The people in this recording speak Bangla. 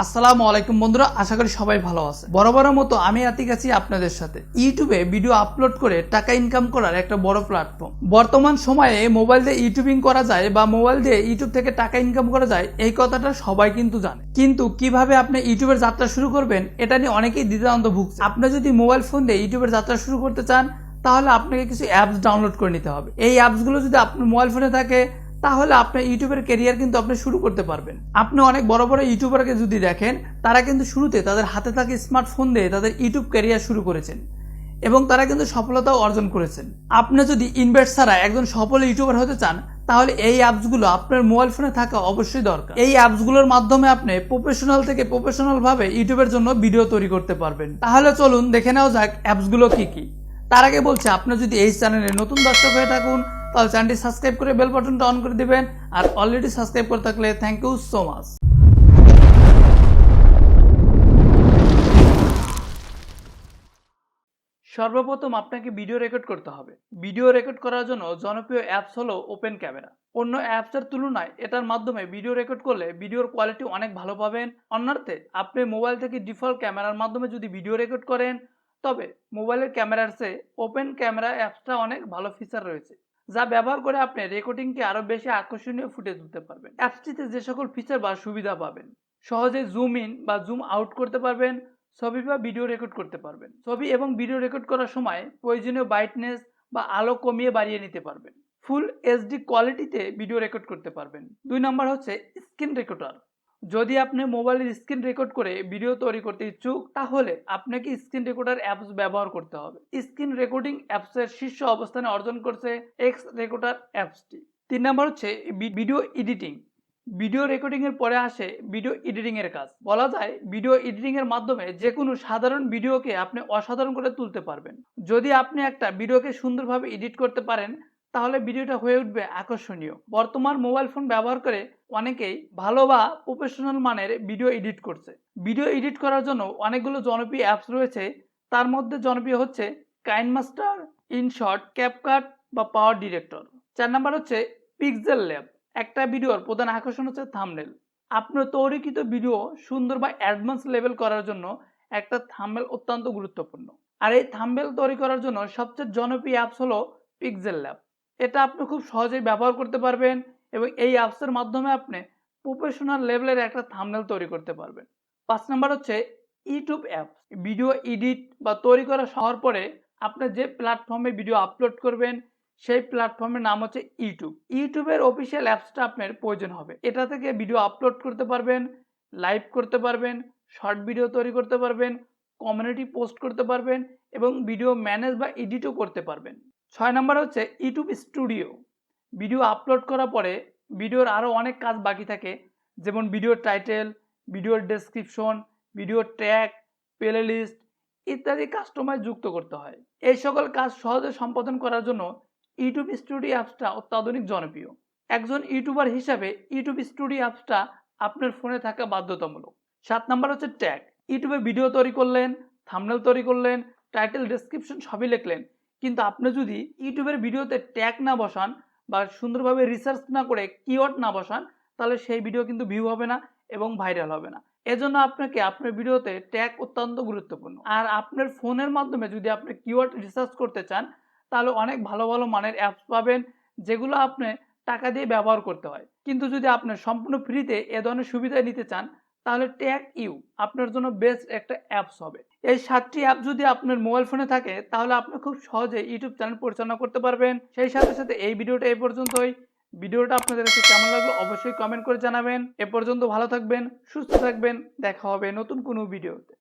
আসসালামু আলাইকুম বন্ধুরা, আশা করি সবাই ভালো আছে। বরাবরের মতো আমি আতিক আছি আপনাদের সাথে। ইউটিউবে ভিডিও আপলোড করে টাকা ইনকাম করার একটা বড় প্ল্যাটফর্ম। বর্তমান সময়ে মোবাইল দিয়ে ইউটিউবিং করা যায় বা মোবাইল দিয়ে ইউটিউব থেকে টাকা ইনকাম করা যায়, এই কথাটা সবাই কিন্তু জানে। কিন্তু কিভাবে আপনি ইউটিউবের যাত্রা শুরু করবেন এটা নিয়ে অনেকেই দ্বিধাদ্বন্দ্ব ভুগছে। আপনি যদি মোবাইল ফোন দিয়ে ইউটিউবের যাত্রা শুরু করতে চান তাহলে আপনাকে কিছু অ্যাপস ডাউনলোড করে নিতে হবে। এই অ্যাপসগুলো যদি আপনার মোবাইল ফোনে থাকে তাহলে আপনার ইউটিউবের ক্যারিয়ার কিন্তু আপনি শুরু করতে পারবেন। আপনি অনেক বড় বড় ইউটিউবারকে যদি দেখেন, তারা কিন্তু শুরুতে তাদের হাতে থাকা স্মার্টফোন দিয়ে তাদের ইউটিউব ক্যারিয়ার শুরু করেছেন এবং তারা কিন্তু সফলতাও অর্জন করেছেন। আপনি যদি ইনভেস্ট ছাড়া একজন সফল ইউটিউবার হতে চান তাহলে এই অ্যাপসগুলো আপনার মোবাইল ফোনে থাকা অবশ্যই দরকার। এই অ্যাপসগুলোর মাধ্যমে আপনি প্রফেশনাল থেকে প্রফেশনাল ভাবে ইউটিউবের জন্য ভিডিও তৈরি করতে পারবেন। তাহলে চলুন দেখে নেওয়া যাক অ্যাপসগুলো কি কি। তার আগে বলছি, আপনি যদি এই চ্যানেলে নতুন দর্শক হয়ে থাকুন তাহলে চ্যানেলটি সাবস্ক্রাইব করে বেল বাটনটা অন করে দিবেন, আর অলরেডি সাবস্ক্রাইব করে থাকলে থ্যাংক ইউ সো মাচ। সর্বপ্রথম আপনাকে ভিডিও রেকর্ড করতে হবে। ভিডিও রেকর্ড করার জন্য জনপ্রিয় অ্যাপস হলো ওপেন ক্যামেরা। অন্য অ্যাপসের তুলনায় এটার মাধ্যমে ভিডিও রেকর্ড করলে ভিডিওর কোয়ালিটি অনেক ভালো পাবেন। অন্যার্থে আপনি মোবাইল থেকে ডিফল্ট ক্যামেরার মাধ্যমে যদি ভিডিও রেকর্ড করেন, তবে মোবাইলের ক্যামেরার চেয়ে ওপেন ক্যামেরা অ্যাপসটা অনেক ভালো ফিচার রয়েছে, যা ব্যবহার করে আপনি রেকর্ডিংকে আরো বেশি আকর্ষণীয় ফুটিয়ে তুলতে পারবেন। অ্যাপসটিতে যে সকল ফিচার বা সুবিধা পাবেন: সহজে জুম ইন বা জুম আউট করতে পারবেন, ছবি বা ভিডিও রেকর্ড করতে পারবেন, ছবি এবং ভিডিও রেকর্ড করার সময় প্রয়োজনীয় ব্রাইটনেস বা আলো কমিয়ে বাড়িয়ে নিতে পারবেন, ফুল এইচডি কোয়ালিটিতে ভিডিও রেকর্ড করতে পারবেন। 2 নম্বর হচ্ছে স্ক্রিন রেকর্ডার। যদি আপনি মোবাইলের স্ক্রিন রেকর্ড করে ভিডিও তৈরি করতে ইচ্ছুক তাহলে আপনাকে স্ক্রিন রেকর্ডার অ্যাপস ব্যবহার করতে হবে। স্ক্রিন রেকর্ডিং অ্যাপসের শীর্ষ অবস্থানে অর্জন করছে এক্স রেকর্ডার অ্যাপসটি। 3 নম্বর হচ্ছে ভিডিও এডিটিং। ভিডিও রেকর্ডিং এর পরে আসে ভিডিও এডিটিং এর কাজ। বলা যায় ভিডিও এডিটিং এর মাধ্যমে যে কোনো সাধারণ ভিডিওকে আপনি অসাধারণ করে তুলতে পারবেন। যদি আপনি একটা ভিডিওকে সুন্দরভাবে এডিট করতে পারেন তাহলে ভিডিওটা হয়ে উঠবে আকর্ষণীয়। বর্তমান মোবাইল ফোন ব্যবহার করে অনেকেই ভালো বা প্রফেশনাল মানের ভিডিও এডিট করছে। ভিডিও এডিট করার জন্য অনেকগুলো জনপ্রিয় অ্যাপস রয়েছে। তার মধ্যে জনপ্রিয় হচ্ছে কাইনমাস্টার, ইনশট, ক্যাপকাট বা পাওয়ার ডিরেক্টর। 4 নাম্বার হচ্ছে পিক্সেল ল্যাব। একটা ভিডিওর প্রধান আকর্ষণ হচ্ছে থাম্বনেল। আপনার তৈরিকৃত ভিডিও সুন্দর বা অ্যাডভান্স লেভেল করার জন্য একটা থাম্বনেল অত্যন্ত গুরুত্বপূর্ণ। আর এই থাম্বনেল তৈরি করার জন্য সবচেয়ে জনপ্রিয় অ্যাপস হলো পিক্সেল ল্যাব। এটা আপনি খুব সহজেই ব্যবহার করতে পারবেন এবং এই অ্যাপসের মাধ্যমে আপনি প্রফেশনাল লেভেলের একটা থাম্বনেল তৈরি করতে পারবেন। 5 নাম্বার হচ্ছে ইউটিউব অ্যাপস। ভিডিও এডিট বা তৈরি করা হওয়ার পরে আপনি যে প্ল্যাটফর্মে ভিডিও আপলোড করবেন সেই প্ল্যাটফর্মের নাম হচ্ছে ইউটিউব। ইউটিউবের অফিসিয়াল অ্যাপসটা আপনার প্রয়োজন হবে। এটা থেকে ভিডিও আপলোড করতে পারবেন, লাইভ করতে পারবেন, শর্ট ভিডিও তৈরি করতে পারবেন, কমিউনিটি পোস্ট করতে পারবেন এবং ভিডিও ম্যানেজ বা এডিটও করতে পারবেন। 6 নাম্বার হচ্ছে ইউটিউব স্টুডিও। ভিডিও আপলোড করার পরে ভিডিওর আরও অনেক কাজ বাকি থাকে, যেমন ভিডিওর টাইটেল, ভিডিওর ডেসক্রিপশন, ভিডিওর ট্যাগ, প্লে লিস্ট ইত্যাদি কাস্টমাইজ যুক্ত করতে হয়। এই সকল কাজ সহজে সম্পাদন করার জন্য ইউটিউব স্টুডিও অ্যাপসটা অত্যাধুনিক জনপ্রিয়। একজন ইউটিউবার হিসাবে ইউটিউব স্টুডিও অ্যাপসটা আপনার ফোনে থাকা বাধ্যতামূলক। 7 নাম্বার হচ্ছে ট্যাগ। ইউটিউবে ভিডিও তৈরি করলেন, থাম্বনেল তৈরি করলেন, টাইটেল, ডেসক্রিপশন সবই লিখলেন, কিন্তু আপনি যদি ইউটিউবের ভিডিওতে ট্যাগ না বসান বা সুন্দরভাবে রিসার্চ না করে কিওয়ার্ড না বসান তাহলে সেই ভিডিও কিন্তু ভিউ হবে না এবং ভাইরাল হবে না। এজন্য আপনাকে আপনার ভিডিওতে ট্যাগ অত্যন্ত গুরুত্বপূর্ণ। আর আপনার ফোনের মাধ্যমে যদি আপনি কিওয়ার্ড রিসার্চ করতে চান তাহলে অনেক ভালো ভালো মানের অ্যাপস পাবেন যেগুলো আপনি টাকা দিয়ে ব্যবহার করতে হয়। কিন্তু যদি আপনি সম্পূর্ণ ফ্রিতে এ ধরনের সুবিধা নিতে চান তাহলে ট্যাগ ইউ আপনার জন্য বেস্ট একটা অ্যাপস হবে। এই 7টি অ্যাপ যদি আপনার মোবাইল ফোনে থাকে তাহলে আপনি খুব সহজে ইউটিউব চ্যানেল পরিচালনা করতে পারবেন। সেই সাথে সাথে এই ভিডিওটা এই পর্যন্তই। ভিডিওটা আপনাদের কাছে কেমন লাগলো অবশ্যই কমেন্ট করে জানাবেন। এ পর্যন্ত ভালো থাকবেন, সুস্থ থাকবেন, দেখা হবে নতুন কোনো ভিডিওতে।